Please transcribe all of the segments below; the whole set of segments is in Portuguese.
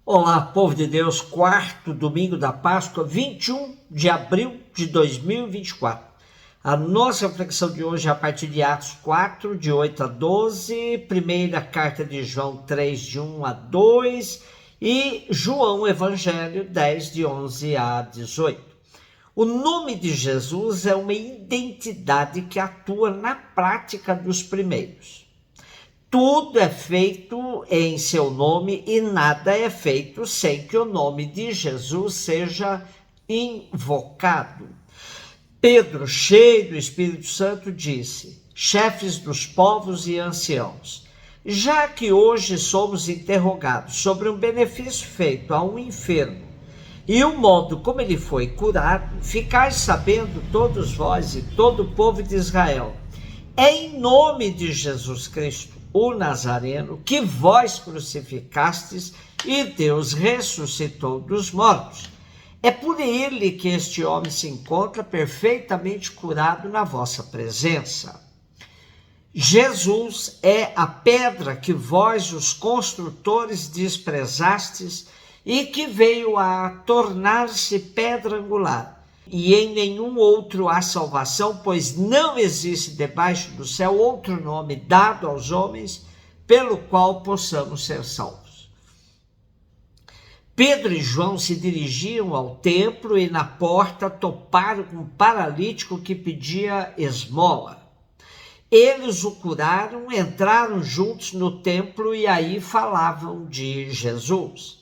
Olá, povo de Deus, quarto domingo da Páscoa, 21 de abril de 2024. A nossa reflexão de hoje é a partir de Atos 4, de 8 a 12, primeira carta de João 3, de 1 a 2 e João Evangelho 10, de 11 a 18. O nome de Jesus é uma identidade que atua na prática dos primeiros. Tudo é feito em seu nome e nada é feito sem que o nome de Jesus seja invocado. Pedro, cheio do Espírito Santo, disse: chefes dos povos e anciãos, já que hoje somos interrogados sobre um benefício feito a um enfermo e o modo como ele foi curado, ficais sabendo todos vós e todo o povo de Israel, é em nome de Jesus Cristo, o Nazareno, que vós crucificastes e Deus ressuscitou dos mortos. É por ele que este homem se encontra perfeitamente curado na vossa presença. Jesus é a pedra que vós, os construtores, desprezastes e que veio a tornar-se pedra angular. E em nenhum outro há salvação, pois não existe debaixo do céu outro nome dado aos homens pelo qual possamos ser salvos. Pedro e João se dirigiam ao templo e na porta toparam com um paralítico que pedia esmola. Eles o curaram, entraram juntos no templo e aí falavam de Jesus.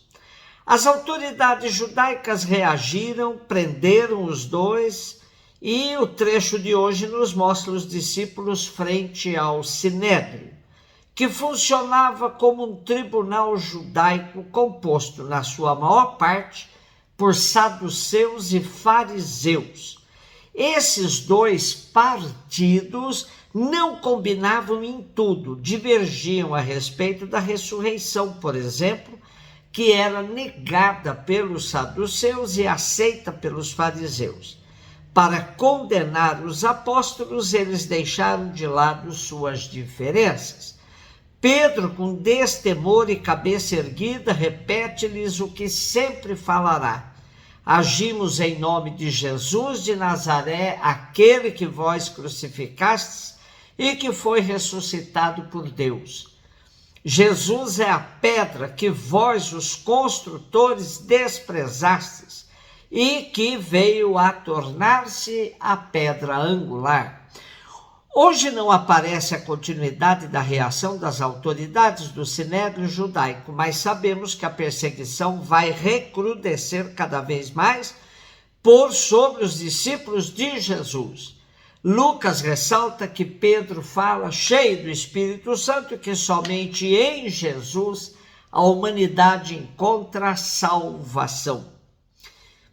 As autoridades judaicas reagiram, prenderam os dois e o trecho de hoje nos mostra os discípulos frente ao Sinédrio, que funcionava como um tribunal judaico composto, na sua maior parte, por saduceus e fariseus. Esses dois partidos não combinavam em tudo, divergiam a respeito da ressurreição, por exemplo, que era negada pelos saduceus e aceita pelos fariseus. Para condenar os apóstolos, eles deixaram de lado suas diferenças. Pedro, com destemor e cabeça erguida, repete-lhes o que sempre falará: agimos em nome de Jesus de Nazaré, aquele que vós crucificastes e que foi ressuscitado por Deus. Jesus é a pedra que vós, os construtores, desprezastes e que veio a tornar-se a pedra angular. Hoje não aparece a continuidade da reação das autoridades do Sinédrio judaico, mas sabemos que a perseguição vai recrudescer cada vez mais por sobre os discípulos de Jesus. Lucas ressalta que Pedro fala, cheio do Espírito Santo, que somente em Jesus a humanidade encontra salvação.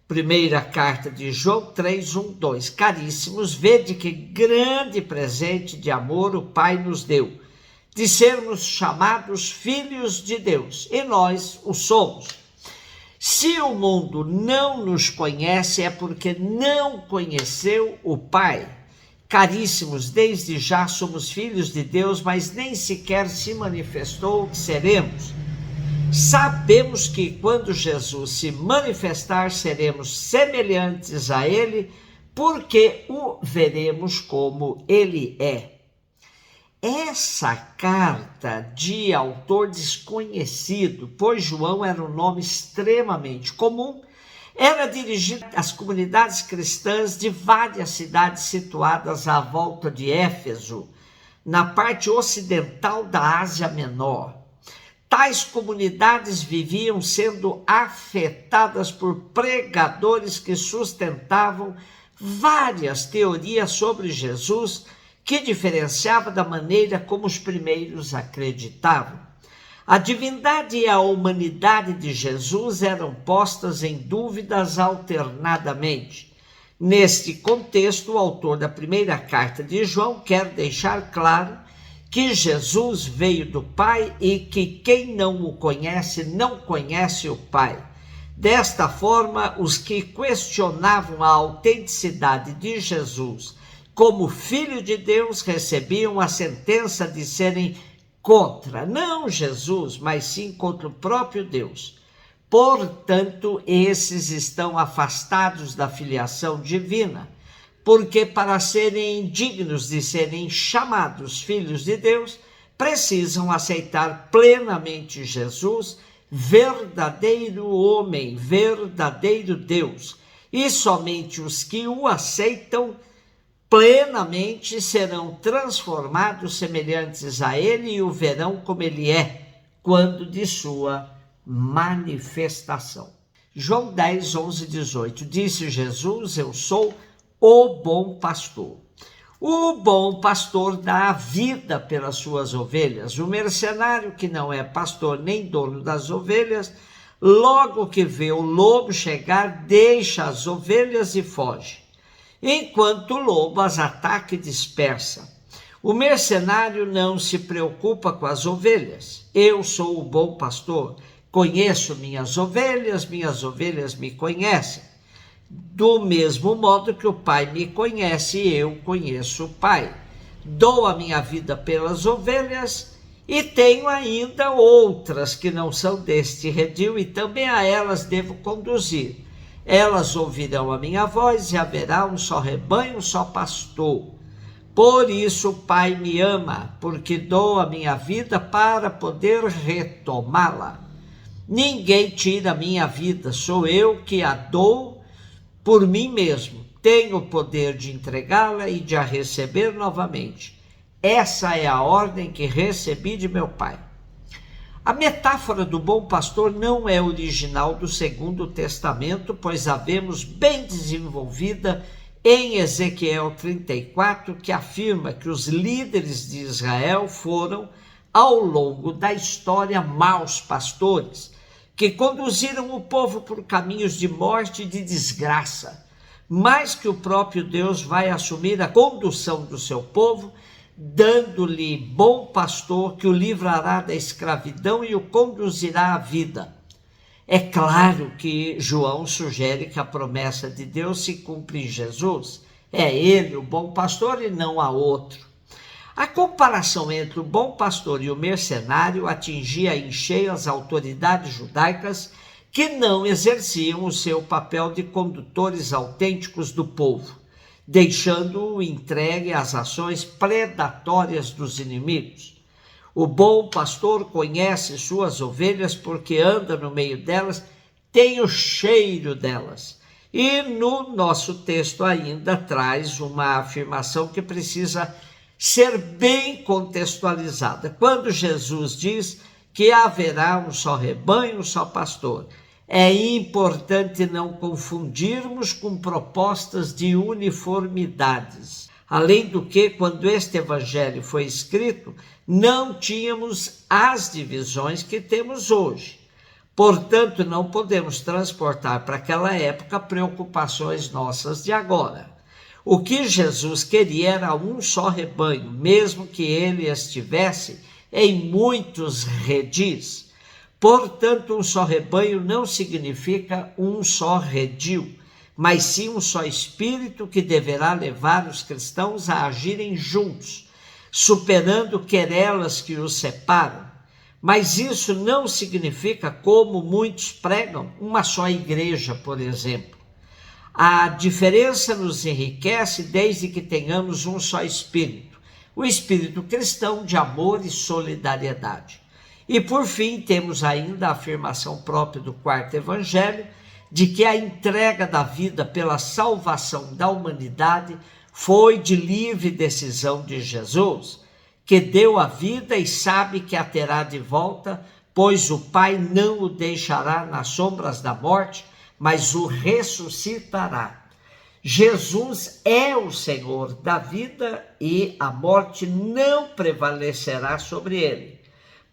Primeira carta de João 3, 1, 2. Caríssimos, vede que grande presente de amor o Pai nos deu, de sermos chamados filhos de Deus, e nós o somos. Se o mundo não nos conhece, é porque não conheceu o Pai. Caríssimos, desde já somos filhos de Deus, mas nem sequer se manifestou o que seremos. Sabemos que quando Jesus se manifestar, seremos semelhantes a ele, porque o veremos como ele é. Essa carta de autor desconhecido, pois João era um nome extremamente comum, era dirigida às comunidades cristãs de várias cidades situadas à volta de Éfeso, na parte ocidental da Ásia Menor. Tais comunidades viviam sendo afetadas por pregadores que sustentavam várias teorias sobre Jesus, que diferenciava da maneira como os primeiros acreditavam. A divindade e a humanidade de Jesus eram postas em dúvidas alternadamente. Neste contexto, o autor da primeira carta de João quer deixar claro que Jesus veio do Pai e que quem não o conhece não conhece o Pai. Desta forma, os que questionavam a autenticidade de Jesus como Filho de Deus recebiam a sentença de serem contra, não Jesus, mas sim contra o próprio Deus. Portanto, esses estão afastados da filiação divina, porque para serem dignos de serem chamados filhos de Deus, precisam aceitar plenamente Jesus, verdadeiro homem, verdadeiro Deus, e somente os que o aceitam plenamente serão transformados semelhantes a ele e o verão como ele é, quando de sua manifestação. João 10, 11, 18. Disse Jesus: eu sou o bom pastor. O bom pastor dá a vida pelas suas ovelhas. O mercenário, que não é pastor nem dono das ovelhas, logo que vê o lobo chegar, deixa as ovelhas e foge, enquanto o lobo as ataca e dispersa. O mercenário não se preocupa com as ovelhas. Eu sou o bom pastor, conheço minhas ovelhas me conhecem. Do mesmo modo que o Pai me conhece, eu conheço o Pai. Dou a minha vida pelas ovelhas e tenho ainda outras que não são deste redil e também a elas devo conduzir. Elas ouvirão a minha voz e haverá um só rebanho, um só pastor. Por isso o Pai me ama, porque dou a minha vida para poder retomá-la. Ninguém tira a minha vida, sou eu que a dou por mim mesmo. Tenho o poder de entregá-la e de a receber novamente. Essa é a ordem que recebi de meu Pai. A metáfora do bom pastor não é original do Segundo Testamento, pois a vemos bem desenvolvida em Ezequiel 34, que afirma que os líderes de Israel foram, ao longo da história, maus pastores, que conduziram o povo por caminhos de morte e de desgraça, mas que o próprio Deus vai assumir a condução do seu povo, dando-lhe bom pastor que o livrará da escravidão e o conduzirá à vida. É claro que João sugere que a promessa de Deus se cumpre em Jesus. É ele o bom pastor e não há outro. A comparação entre o bom pastor e o mercenário atingia em cheio as autoridades judaicas que não exerciam o seu papel de condutores autênticos do povo, deixando-o entregue às ações predatórias dos inimigos. O bom pastor conhece suas ovelhas porque anda no meio delas, tem o cheiro delas. E no nosso texto ainda traz uma afirmação que precisa ser bem contextualizada. Quando Jesus diz que haverá um só rebanho, um só pastor, é importante não confundirmos com propostas de uniformidades. Além do que, quando este evangelho foi escrito, não tínhamos as divisões que temos hoje. Portanto, não podemos transportar para aquela época preocupações nossas de agora. O que Jesus queria era um só rebanho, mesmo que ele estivesse em muitos redis. Portanto, um só rebanho não significa um só redil, mas sim um só espírito que deverá levar os cristãos a agirem juntos, superando querelas que os separam. Mas isso não significa, como muitos pregam, uma só igreja, por exemplo. A diferença nos enriquece desde que tenhamos um só espírito, o espírito cristão de amor e solidariedade. E por fim, temos ainda a afirmação própria do quarto evangelho, de que a entrega da vida pela salvação da humanidade foi de livre decisão de Jesus, que deu a vida e sabe que a terá de volta, pois o Pai não o deixará nas sombras da morte, mas o ressuscitará. Jesus é o Senhor da vida e a morte não prevalecerá sobre ele.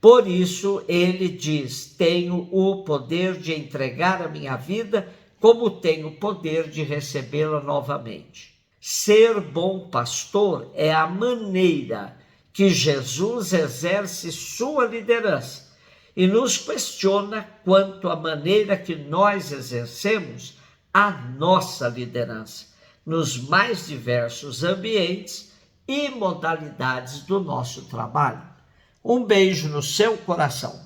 Por isso ele diz: tenho o poder de entregar a minha vida, como tenho o poder de recebê-la novamente. Ser bom pastor é a maneira que Jesus exerce sua liderança e nos questiona quanto à maneira que nós exercemos a nossa liderança nos mais diversos ambientes e modalidades do nosso trabalho. Um beijo no seu coração.